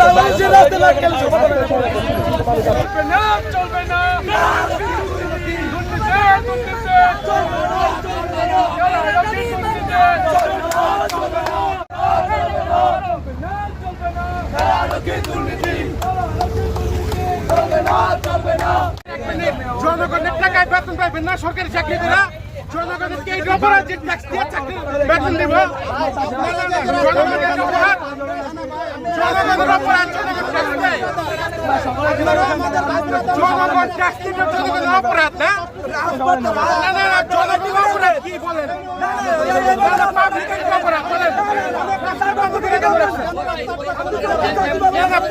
বাংলাদেশের রাস্তায় লাগালে চলবে না, চলবে না। জনগণের টাকায় বেতন পাইবেন না, সরকারি চাকরিরা জনগণের কে অপরাধ যে ট্যাক্স দিয়ে চাকরি বেতন দিব? জনগণের অপরাধ, জনগণের অপরাধ, জনগণ ট্যাক্স দিবে, জনগণের অপরাধ না? জনগণের অপরাধ কি বলেন? পাবলিকের অপরাধ বলেন?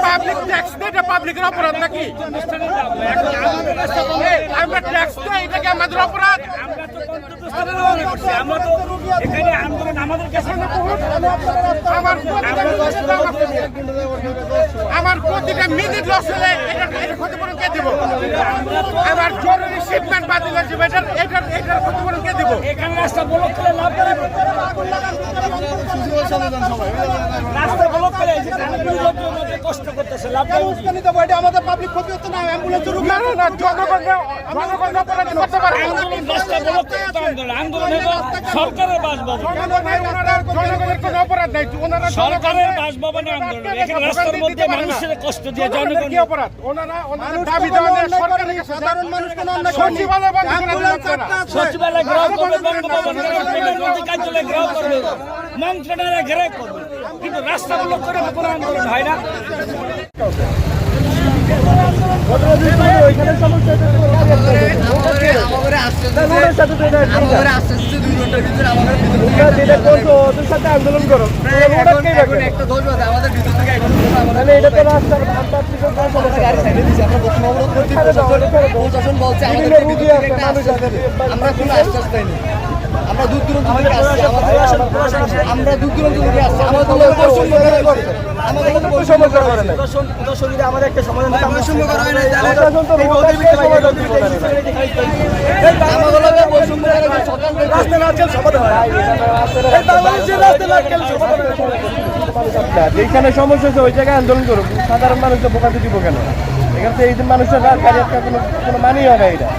পাবলিক ট্যাক্স এটা পাবলিকের অপরাধ নাকি? আমরা ট্যাক্স দেই, এটা কি আমাদের অপরাধ? আমার প্রতিটা মিনিট লস হলে এটার ক্ষতিপূরণ কে দিব? আমার জরুরি শিপমেন্ট বাতিল হয়েছে, এটার ক্ষতিপূরণ কে দিব? এখানে রাস্তা ব্লক করে লাভ করে, রাস্তা ব্লক করে কষ্ট করতেছে, লাভ আমাদের পাবলিক ক্ষতি হচ্ছে না। অ্যাম্বুলেন্স না না, জনগণ অপরাধ করতে পারে। আন্দোলন সরকারের বাসভবন, জনগণের কোনো অপরাধ নাই, সরকারের বাসভবনে আন্দোলন। এখানে রাস্তার মধ্যে মানুষের কষ্ট দিয়ে জনগণ কি অপরাধ? ওনারা দাবি দেওয়া সরকারের সাধারণ মানুষকে সচিবালয় বন্ধ করে দিলেন, সচিবালয় ঘেরাও করবে, বঙ্গভবন কার্যালয় ঘেরাও করবে, মন্ত্রণালয় ঘেরাও করবে, কিন্তু রাস্তা ব্লক করে কোনো আন্দোলন হয় না। আন্দোলন করো, আমরা দূর দূরান্ত থেকে আসছি, আমরা দূর দূরান্ত থেকে আসছি, আমাদের একটা সমাধান যেখানে সমস্যা হচ্ছে ওই জায়গায় আন্দোলন করুক, সাধারণ মানুষকে বোকাতে দিব কেন? এখানে তো এই মানুষের কোনো মানি হয় না। এটা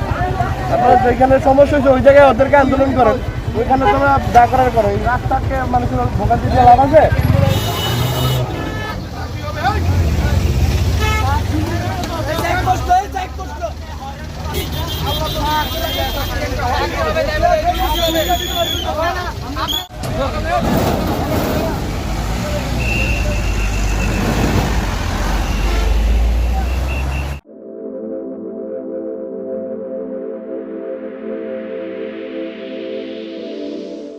আপনার যেখানে সমস্যা হচ্ছে ওই জায়গায় ওদেরকে আন্দোলন করেন, ওইখানে তোমরা যা করার করো। এই রাস্তাকে মানুষের ভোগান্তি দিয়ে লাভ আছে?